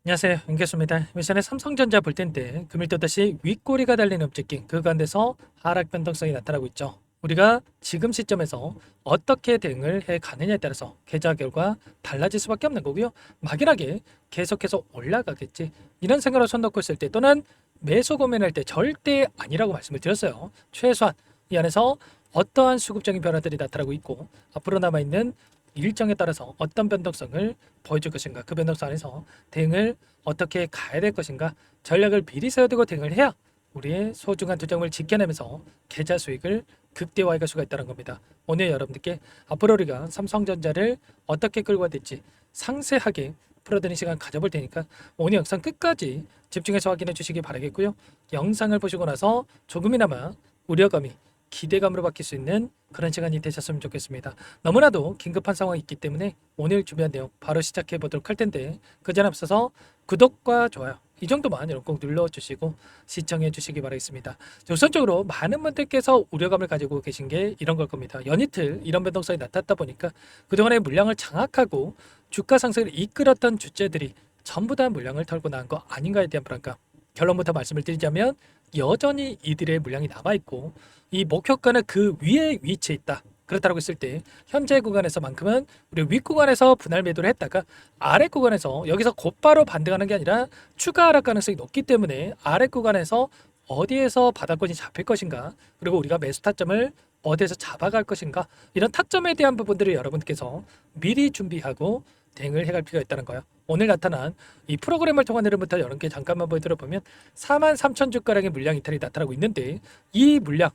안녕하세요. 윤교수입니다. 미션의 삼성전자 볼 텐데 금일 또다시 윗꼬리가 달린 움직임 그 가운데서 하락 변동성이 나타나고 있죠. 우리가 지금 시점에서 어떻게 대응을 해 가느냐에 따라서 계좌 결과 달라질 수밖에 없는 거고요. 막연하게 계속해서 올라가겠지 이런 생각으로 손 놓고 있을 때 또는 매수 고민할 때 절대 아니라고 말씀을 드렸어요. 최소한 이 안에서 어떠한 수급적인 변화들이 나타나고 있고 앞으로 남아있는 일정에 따라서 어떤 변동성을 보여줄 것인가, 그 변동성 안에서 대응을 어떻게 가야 될 것인가, 전략을 미리 세워두고 대응을 해야 우리의 소중한 투자금을 지켜내면서 계좌 수익을 극대화할 수가 있다는 겁니다. 오늘 여러분들께 앞으로 우리가 삼성전자를 어떻게 끌고 가야 될지 상세하게 풀어드리는 시간 가져볼 테니까 오늘 영상 끝까지 집중해서 확인해 주시기 바라겠고요. 영상을 보시고 나서 조금이나마 우려감이 기대감으로 바뀔 수 있는 그런 시간이 되셨으면 좋겠습니다. 너무나도 긴급한 상황이 있기 때문에 오늘 준비한 내용 바로 시작해 보도록 할 텐데 그 전 앞서서 구독과 좋아요 이 정도만 여러분 꼭 눌러주시고 시청해 주시기 바라겠습니다. 우선적으로 많은 분들께서 우려감을 가지고 계신 게 이런 걸 겁니다. 연이틀 이런 변동성이 나타났다 보니까 그동안의 물량을 장악하고 주가 상승을 이끌었던 주체들이 전부 다 물량을 털고 나간 거 아닌가에 대한 불안감. 결론부터 말씀을 드리자면 여전히 이들의 물량이 남아있고 이 목표가는 그 위에 위치해 있다. 그렇다고 했을 때 현재 구간에서만큼은 우리 윗 구간에서 분할 매도를 했다가 아래 구간에서 여기서 곧바로 반등하는 게 아니라 추가 하락 가능성이 높기 때문에 아래 구간에서 어디에서 바닥권이 잡힐 것인가, 그리고 우리가 매수 타점을 어디에서 잡아갈 것인가, 이런 타점에 대한 부분들을 여러분께서 미리 준비하고 대응을 해갈 필요가 있다는 거예요. 오늘 나타난 이 프로그램을 통한 흐름부터 여러분께 잠깐만 보여드려보면 43,000주가량의 물량 이탈이 나타나고 있는데 이 물량,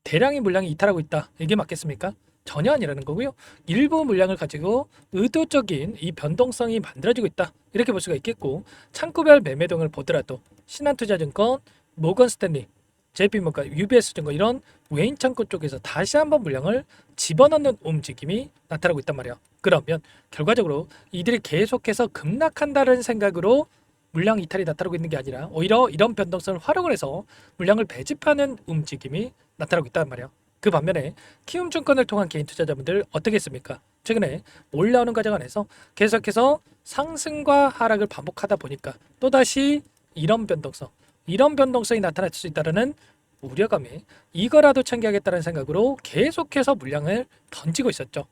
대량의 물량이 이탈하고 있다. 이게 맞겠습니까? 전혀 아니라는 거고요. 일부 물량을 가지고 의도적인 이 변동성이 만들어지고 있다. 이렇게 볼 수가 있겠고, 창구별 매매동을 보더라도 신한투자증권, 모건스탠리, JP모건, UBS증권 이런 외인 창구 쪽에서 다시 한번 물량을 집어넣는 움직임이 나타나고 있단 말이야. 그러면 결과적으로 이들이 계속해서 급락한다는 생각으로 물량 이탈이 나타나고 있는 게 아니라 오히려 이런 변동성을 활용을 해서 물량을 배집하는 움직임이 나타나고 있단 말이야. 그 반면에 키움증권을 통한 개인 투자자분들 어떻게 했습니까? 최근에 올라오는 과정 안에서 계속해서 상승과 하락을 반복하다 보니까 또다시 이런 변동성이 나타날 수 있다는 우려감에 이거라도 챙겨야겠다는 생각으로 계속해서 물량을 던지고 있었죠.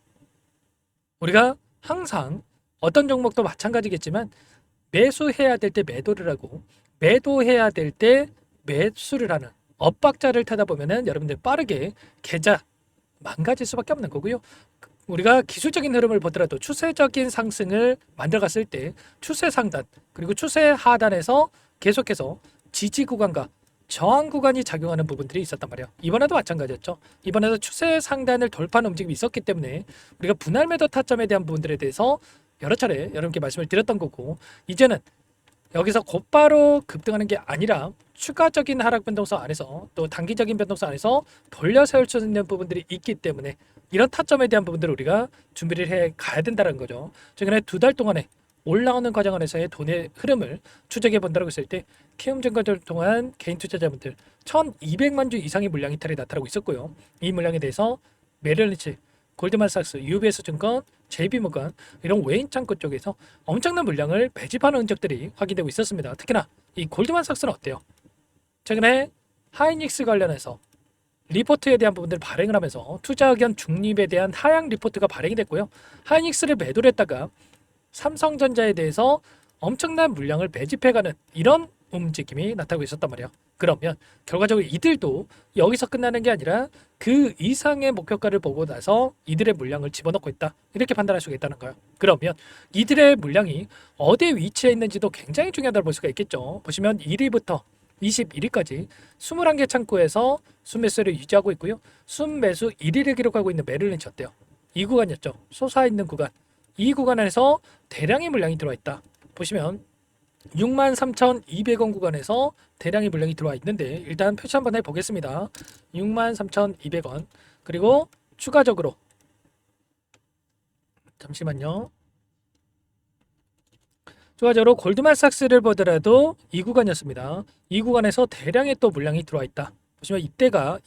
우리가 항상 어떤 종목도 마찬가지겠지만 매수해야 될 때 매도를 하고 매도해야 될 때 매수를 하는 엇박자를 타다 보면은 여러분들 빠르게 계좌 망가질 수밖에 없는 거고요. 우리가 기술적인 흐름을 보더라도 추세적인 상승을 만들어갔을 때 추세 상단 그리고 추세 하단에서 계속해서 지지 구간과 저항 구간이 작용하는 부분들이 있었단 말이에요. 이번에도 마찬가지였죠. 이번에도 추세 상단을 돌파하는 움직임이 있었기 때문에 우리가 분할 매도 타점에 대한 부분들에 대해서 여러 차례 여러분께 말씀을 드렸던 거고, 이제는 여기서 곧바로 급등하는 게 아니라 추가적인 하락 변동성 안에서 또 단기적인 변동성 안에서 돌려 세울 수 있는 부분들이 있기 때문에 이런 타점에 대한 부분들을 우리가 준비를 해 가야 된다는 거죠. 최근에 2달 동안에 올라오는 과정 안에서의 돈의 흐름을 추적해 본다고 했을 때 키움증권을 통한 개인 투자자분들 1,200만 주 이상의 물량 이탈이 나타나고 있었고요. 이 물량에 대해서 메릴린치, 골드만삭스, UBS증권, JP모건 이런 외인 창구 쪽에서 엄청난 물량을 배집하는 흔적들이 확인되고 있었습니다. 특히나 이 골드만삭스는 어때요? 최근에 하이닉스 관련해서 리포트에 대한 부분들을 발행을 하면서 투자 의견 중립에 대한 하향 리포트가 발행이 됐고요. 하이닉스를 매도를 했다가 삼성전자에 대해서 엄청난 물량을 배집해가는 이런 움직임이 나타나고 있었단 말이에요. 그러면 결과적으로 이들도 여기서 끝나는 게 아니라 그 이상의 목표가를 보고 나서 이들의 물량을 집어넣고 있다. 이렇게 판단할 수가 있다는 거예요. 그러면 이들의 물량이 어디에 위치해 있는지도 굉장히 중요하다고 볼 수가 있겠죠. 보시면 1위부터 21위까지 21개 창구에서 순매수를 유지하고 있고요. 순매수 1위를 기록하고 있는 메릴린치 어때요? 이 구간이었죠. 솟아있는 구간. 이 구간에서 대량의 물량이 들어와 있다. 보시면 63,200원 구간에서 대량의 물량이 들어와 있는데 일단 표시 한번 해보겠습니다. 63,200원 그리고 추가적으로 잠시만요. 추가적으로 골드만삭스를 보더라도 이 구간이었습니다. 이 구간에서 대량의 또 물량이 들어와 있다. 보시면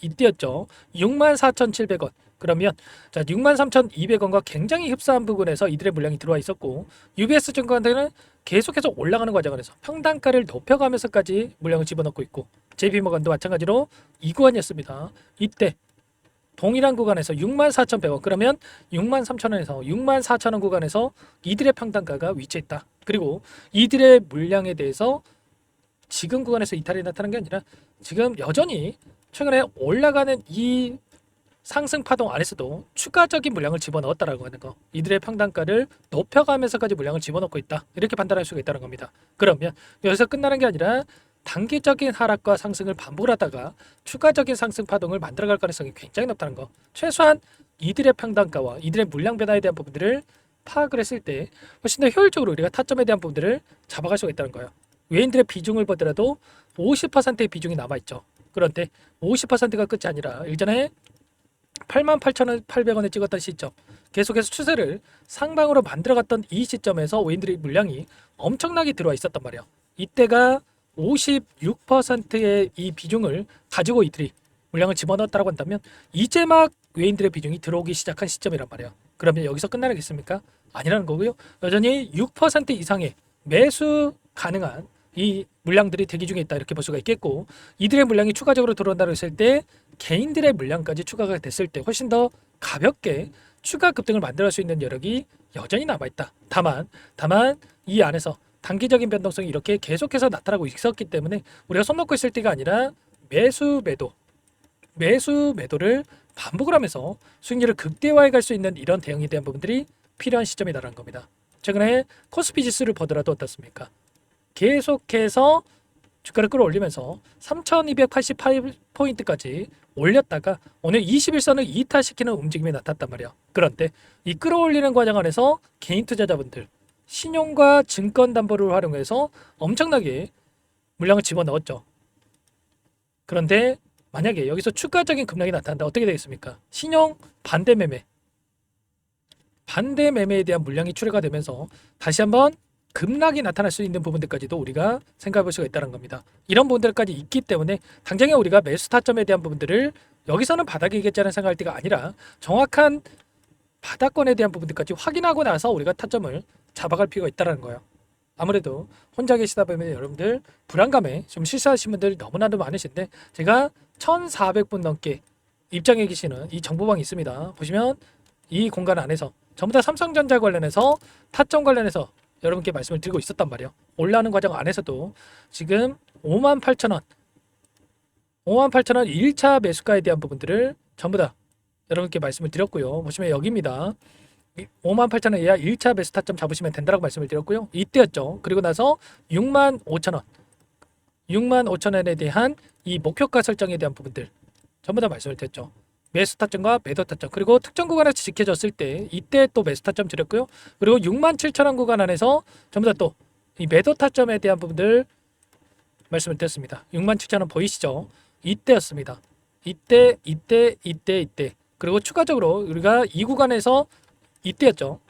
이때였죠. 64,700원 그러면 자 63,200원과 굉장히 흡사한 부분에서 이들의 물량이 들어와 있었고 UBS 증권한테는 계속해서 올라가는 과정에서 평단가를 높여가면서까지 물량을 집어넣고 있고 JP모건도 마찬가지로 이 구간이었습니다. 이때 동일한 구간에서 64,100원 그러면 63,000원에서 64,000원 구간에서 이들의 평단가가 위치했다. 그리고 이들의 물량에 대해서 지금 구간에서 이탈이 나타난 게 아니라 지금 여전히 최근에 올라가는 이 상승 파동 안에서도 추가적인 물량을 집어넣었다라고 하는 거. 이들의 평단가를 높여가면서까지 물량을 집어넣고 있다. 이렇게 판단할 수가 있다는 겁니다. 그러면 여기서 끝나는 게 아니라 단기적인 하락과 상승을 반복을 하다가 추가적인 상승 파동을 만들어갈 가능성이 굉장히 높다는 거. 최소한 이들의 평단가와 이들의 물량 변화에 대한 부분들을 파악을 했을 때 훨씬 더 효율적으로 우리가 타점에 대한 부분들을 잡아갈 수가 있다는 거예요. 외인들의 비중을 보더라도 50%의 비중이 남아있죠. 그런데 50%가 끝이 아니라 일전에 88,800원에 찍었던 시점 계속해서 추세를 상방으로 만들어갔던 이 시점에서 외인들의 물량이 엄청나게 들어와 있었단 말이에요. 이때가 56%의 이 비중을 가지고 이들이 물량을 집어넣었다고 한다면 이제 막 외인들의 비중이 들어오기 시작한 시점이란 말이에요. 그러면 여기서 끝나겠습니까? 아니라는 거고요. 여전히 6% 이상의 매수 가능한 이 물량들이 대기 중에 있다 이렇게 볼 수가 있겠고 이들의 물량이 추가적으로 들어온다고 했을 때 개인들의 물량까지 추가가 됐을 때 훨씬 더 가볍게 추가 급등을 만들어낼 수 있는 여력이 여전히 남아있다. 다만 이 안에서 단기적인 변동성이 이렇게 계속해서 나타나고 있었기 때문에 우리가 손 놓고 있을 때가 아니라 매수 매도를 반복을 하면서 수익률을 극대화해 갈 수 있는 이런 대응에 대한 부분들이 필요한 시점이다라는 겁니다. 최근에 코스피 지수를 보더라도 어떻습니까? 계속해서 주가를 끌어올리면서 3,288포인트까지 올렸다가 오늘 21선을 이탈시키는 움직임이 나타났단 말이야. 그런데 이 끌어올리는 과정 안에서 개인 투자자분들 신용과 증권 담보를 활용해서 엄청나게 물량을 집어넣었죠. 그런데 만약에 여기서 추가적인 급락이 나타난다 어떻게 되겠습니까? 신용 반대 매매에 대한 물량이 출회가 되면서 다시 한번 급락이 나타날 수 있는 부분들까지도 우리가 생각해 볼 수가 있다는 겁니다. 이런 부분들까지 있기 때문에 당장에 우리가 매수 타점에 대한 부분들을 여기서는 바닥이겠지라는 생각할 때가 아니라 정확한 바닥권에 대한 부분들까지 확인하고 나서 우리가 타점을 잡아갈 필요가 있다는 거예요. 아무래도 혼자 계시다 보면 여러분들 불안감에 좀 실수하신 분들 너무나도 많으신데 제가 1,400분 넘게 입장해 계시는 이 정보방이 있습니다. 보시면 이 공간 안에서 전부 다 삼성전자 관련해서 타점 관련해서 여러분께 말씀을 드리고 있었단 말이에요. 올라오는 과정 안에서도 지금 58,000원 1차 매수가에 대한 부분들을 전부 다 여러분께 말씀을 드렸고요. 보시면 여기입니다. 58,000원 이하 1차 매수 타점 잡으시면 된다고 말씀을 드렸고요. 이때였죠. 그리고 나서 65,000원에 대한 이 목표가 설정에 대한 부분들 전부 다 말씀을 드렸죠. 매수 타점과 매도 타점 그리고 특정 구간에서 지켜졌을 때 이때 또 매수 타점 드렸고요. 그리고 67,000원 구간 안에서 전부 다 또 이 매도 타점에 대한 부분들 말씀을 드렸습니다. 67,000원 보이시죠? 이때였습니다. 이때 그리고 추가적으로 우리가 이 구간에서 이때였죠.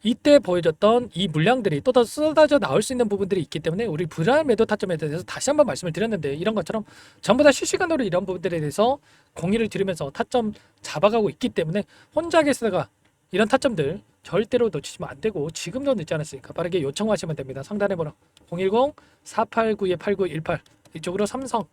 이때 보여줬던 이 물량들이 또 더 쏟아져 나올 수 있는 부분들이 있기 때문에 우리 불안 매도 타점에 대해서 다시 한번 말씀을 드렸는데 이런 것처럼 전부 다 실시간으로 이런 부분들에 대해서 공유를 드리면서 타점 잡아가고 있기 때문에 혼자 계시다가 이런 타점들 절대로 놓치시면 안 되고 지금도 늦지 않았으니까 빠르게 요청하시면 됩니다. 상단에 번호 010-489-8918 이쪽으로 삼성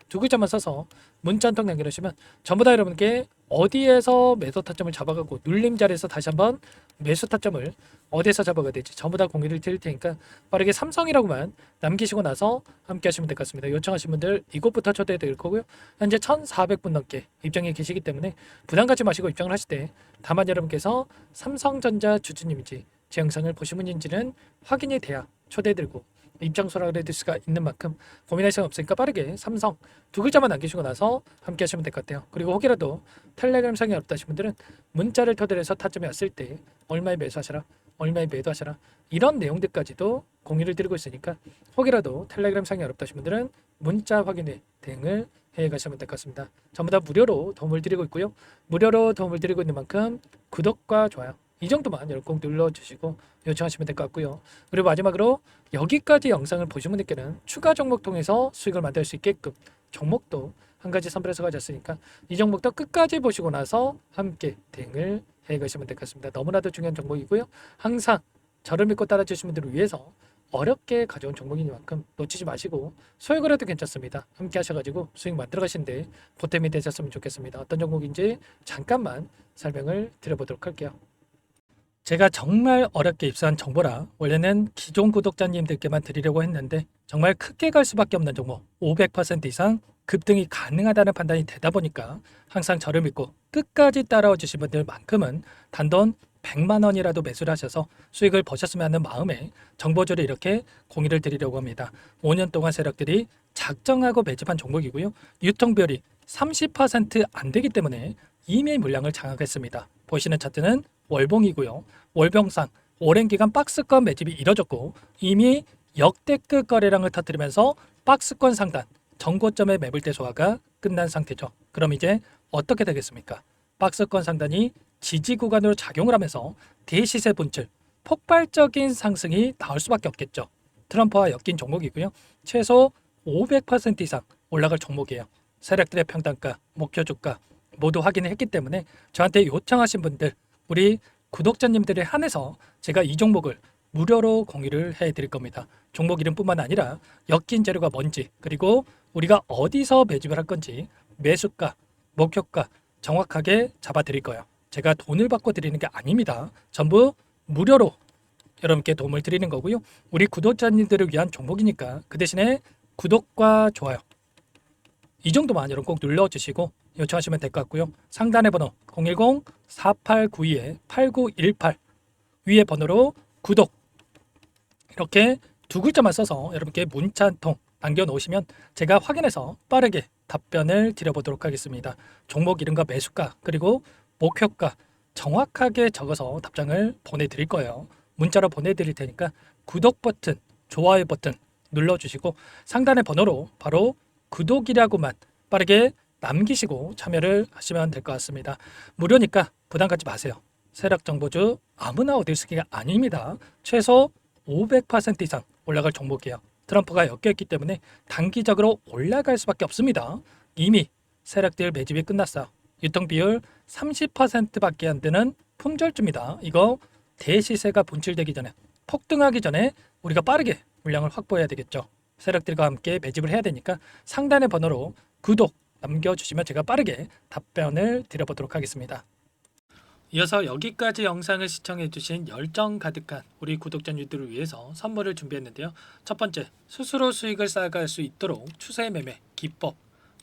두 글자만 써서 문자 한 통 남겨주시면 전부 다 여러분께 어디에서 매도 타점을 잡아가고 눌림 자리에서 다시 한번 매수 타점을 어디에서 잡아가야 될지 전부 다 공유를 드릴 테니까 빠르게 삼성이라고만 남기시고 나서 함께 하시면 될 것 같습니다. 요청하신 분들 이곳부터 초대해 드릴 거고요. 현재 1,400분 넘게 입장해 계시기 때문에 부담 갖지 마시고 입장을 하실 때 다만 여러분께서 삼성전자 주주님인지 제 영상을 보신 분인지는 확인이 돼야 초대해 드리고 입장 소락을 해드릴 수가 있는 만큼 고민할 시간 없으니까 빠르게 삼성 두 글자만 남기시고 나서 함께 하시면 될 것 같아요. 그리고 혹이라도 텔레그램 상이 어렵다신 분들은 문자를 토대로 해서 타점이 왔을 때 얼마에 매수하셔라 얼마에 매도하셔라 이런 내용들까지도 공유를 드리고 있으니까 혹이라도 텔레그램 상이 어렵다신 분들은 문자 확인에 대응을 해 가시면 될 것 같습니다. 전부 다 무료로 도움을 드리고 있고요. 무료로 도움을 드리고 있는 만큼 구독과 좋아요 이 정도만 꼭 눌러주시고 요청하시면 될 것 같고요. 그리고 마지막으로 여기까지 영상을 보신 분들께는 추가 종목 통해서 수익을 만들 수 있게끔 종목도 한 가지 선별해서 가졌으니까 이 종목도 끝까지 보시고 나서 함께 대응을 해 가시면 될 것 같습니다. 너무나도 중요한 종목이고요. 항상 저를 믿고 따라주신 분들을 위해서 어렵게 가져온 종목이니만큼 놓치지 마시고 소액을 해도 괜찮습니다. 함께 하셔가지고 수익 만들어 가시는데 보탬이 되셨으면 좋겠습니다. 어떤 종목인지 잠깐만 설명을 드려보도록 할게요. 제가 정말 어렵게 입수한 정보라 원래는 기존 구독자님들께만 드리려고 했는데 정말 크게 갈 수밖에 없는 종목 500% 이상 급등이 가능하다는 판단이 되다 보니까 항상 저를 믿고 끝까지 따라와 주신 분들만큼은 단돈 100만 원이라도 매수를 하셔서 수익을 보셨으면 하는 마음에 정보주를 이렇게 공유를 드리려고 합니다. 5년 동안 세력들이 작정하고 매집한 종목이고요. 유통비율이 30%안 되기 때문에 이미 물량을 장악했습니다. 보시는 차트는 월봉이고요. 월봉상 오랜 기간 박스권 매집이 이뤄졌고 이미 역대급 거래량을 터뜨리면서 박스권 상단 정고점의 매물대 소화가 끝난 상태죠. 그럼 이제 어떻게 되겠습니까? 박스권 상단이 지지 구간으로 작용을 하면서 대시세 분출, 폭발적인 상승이 나올 수밖에 없겠죠. 트럼프와 엮인 종목이고요. 최소 500% 이상 올라갈 종목이에요. 세력들의 평단가, 목표 주가 모두 확인을 했기 때문에 저한테 요청하신 분들, 우리 구독자님들에 한해서 제가 이 종목을 무료로 공유를 해드릴 겁니다. 종목 이름뿐만 아니라 엮인 재료가 뭔지, 그리고 우리가 어디서 매집을 할 건지 매수가, 목표가 정확하게 잡아드릴 거예요. 제가 돈을 받고 드리는 게 아닙니다. 전부 무료로 여러분께 도움을 드리는 거고요. 우리 구독자님들을 위한 종목이니까 그 대신에 구독과 좋아요 이 정도만 여러분 꼭 눌러주시고 요청하시면 될 것 같고요. 상단의 번호 010-4892-8918 위에 번호로 구독 이렇게 두 글자만 써서 여러분께 문자 한 통 남겨놓으시면 제가 확인해서 빠르게 답변을 드려보도록 하겠습니다. 종목 이름과 매수가 그리고 목표가 정확하게 적어서 답장을 보내드릴 거예요. 문자로 보내드릴 테니까 구독 버튼, 좋아요 버튼 눌러주시고 상단의 번호로 바로 구독이라고만 빠르게 남기시고 참여를 하시면 될 것 같습니다. 무료니까 부담 갖지 마세요. 세력 정보주 아무나 얻을 수 있는 게 아닙니다. 최소 500% 이상 올라갈 종목이에요. 트럼프가 엮여있기 때문에 단기적으로 올라갈 수밖에 없습니다. 이미 세력들 매집이 끝났어요. 유통비율 30%밖에 안 되는 품절주입니다. 이거 대시세가 분출되기 전에 폭등하기 전에 우리가 빠르게 물량을 확보해야 되겠죠. 세력들과 함께 매집을 해야 되니까 상단의 번호로 구독 남겨주시면 제가 빠르게 답변을 드려보도록 하겠습니다. 이어서 여기까지 영상을 시청해주신 열정 가득한 우리 구독자님들을 위해서 선물을 준비했는데요. 첫 번째, 스스로 수익을 쌓아갈 수 있도록 추세 매매 기법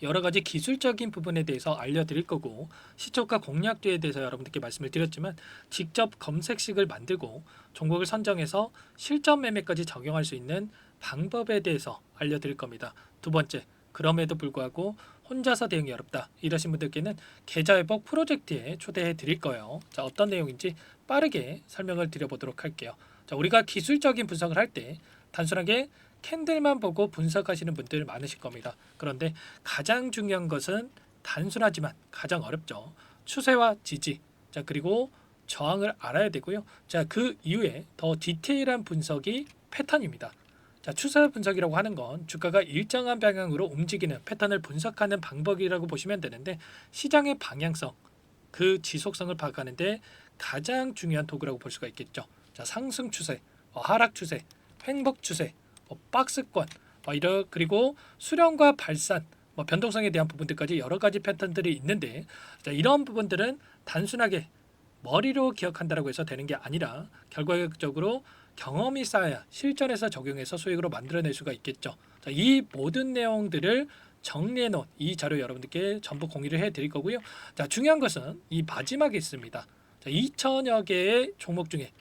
여러 가지 기술적인 부분에 대해서 알려드릴 거고 시초가 공략주에 대해서 여러분들께 말씀을 드렸지만 직접 검색식을 만들고 종목을 선정해서 실전 매매까지 적용할 수 있는 방법에 대해서 알려드릴 겁니다. 두 번째, 그럼에도 불구하고 혼자서 대응이 어렵다 이러신 분들께는 계좌회복 프로젝트에 초대해 드릴 거예요. 자, 어떤 내용인지 빠르게 설명을 드려보도록 할게요. 자, 우리가 기술적인 분석을 할 때 단순하게 캔들만 보고 분석하시는 분들 많으실 겁니다. 그런데 가장 중요한 것은 단순하지만 가장 어렵죠. 추세와 지지, 자 그리고 저항을 알아야 되고요. 자, 그 이후에 더 디테일한 분석이 패턴입니다. 자, 추세 분석이라고 하는 건 주가가 일정한 방향으로 움직이는 패턴을 분석하는 방법이라고 보시면 되는데 시장의 방향성, 그 지속성을 파악하는데 가장 중요한 도구라고 볼 수가 있겠죠. 자, 상승 추세, 하락 추세, 횡복 추세, 박스권, 그리고 수렴과 발산, 변동성에 대한 부분들까지 여러 가지 패턴들이 있는데 자, 이런 부분들은 단순하게 머리로 기억한다라고 해서 되는 게 아니라 결과적으로 경험이 쌓아야 실전에서 적용해서 수익으로 만들어낼 수가 있겠죠. 자, 이 모든 내용들을 정리해 놓은 이 자료 여러분들께 전부 공유를 해 드릴 거고요. 자, 중요한 것은 이 마지막에 있습니다. 자, 2천여 개의 종목 중에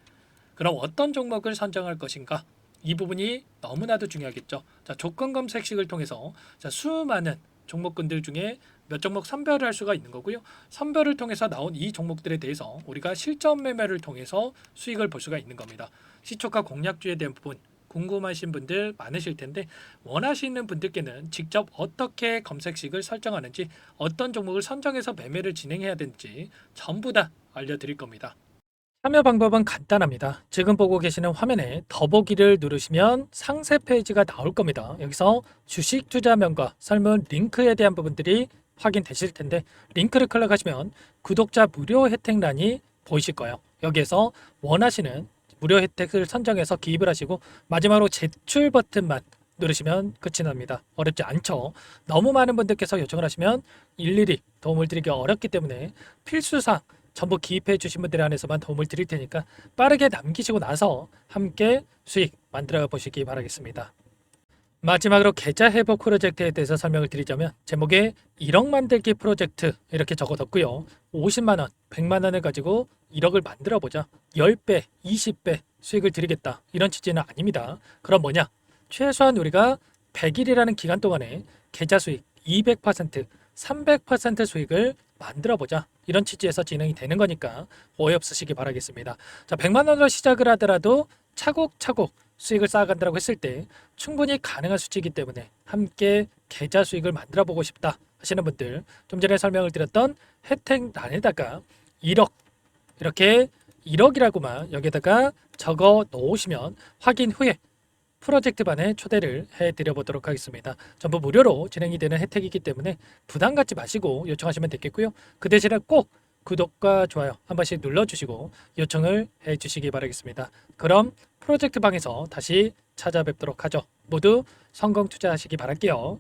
그럼 어떤 종목을 선정할 것인가? 이 부분이 너무나도 중요하겠죠. 자, 조건 검색식을 통해서 자, 수많은 종목군들 중에 몇 종목 선별을 할 수가 있는 거고요. 선별을 통해서 나온 이 종목들에 대해서 우리가 실전 매매를 통해서 수익을 볼 수가 있는 겁니다. 시초가 공략주에 대한 부분 궁금하신 분들 많으실 텐데 원하시는 분들께는 직접 어떻게 검색식을 설정하는지 어떤 종목을 선정해서 매매를 진행해야 되는지 전부 다 알려드릴 겁니다. 참여 방법은 간단합니다. 지금 보고 계시는 화면에 더보기를 누르시면 상세 페이지가 나올 겁니다. 여기서 주식 투자명과 설문 링크에 대한 부분들이 확인되실 텐데 링크를 클릭하시면 구독자 무료 혜택란이 보이실 거예요. 여기에서 원하시는 무료 혜택을 선정해서 기입을 하시고 마지막으로 제출 버튼만 누르시면 끝이 납니다. 어렵지 않죠? 너무 많은 분들께서 요청을 하시면 일일이 도움을 드리기 어렵기 때문에 필수사항 전부 기입해 주신 분들에 한해서만 도움을 드릴 테니까 빠르게 남기시고 나서 함께 수익 만들어 보시기 바라겠습니다. 마지막으로 계좌 회복 프로젝트에 대해서 설명을 드리자면 제목에 1억 만들기 프로젝트 이렇게 적어뒀고요. 50만 원, 100만 원을 가지고 1억을 만들어 보자. 10배, 20배 수익을 드리겠다. 이런 취지는 아닙니다. 그럼 뭐냐? 최소한 우리가 100일이라는 기간 동안에 계좌 수익 200%, 300% 수익을 만들어 보자. 이런 취지에서 진행이 되는 거니까 오해 없으시기 바라겠습니다. 자, 100만 원으로 시작을 하더라도 차곡차곡 수익을 쌓아간다고 했을 때 충분히 가능한 수치이기 때문에 함께 계좌 수익을 만들어 보고 싶다 하시는 분들 좀 전에 설명을 드렸던 혜택란에다가 1억 이렇게 1억이라고만 여기다가 적어 놓으시면 확인 후에 프로젝트반에 초대를 해드려 보도록 하겠습니다. 전부 무료로 진행이 되는 혜택이기 때문에 부담 갖지 마시고 요청하시면 되겠고요. 그 대신에 꼭 구독과 좋아요 한 번씩 눌러주시고 요청을 해주시기 바라겠습니다. 그럼 프로젝트 방에서 다시 찾아뵙도록 하죠. 모두 성공 투자하시기 바랄게요.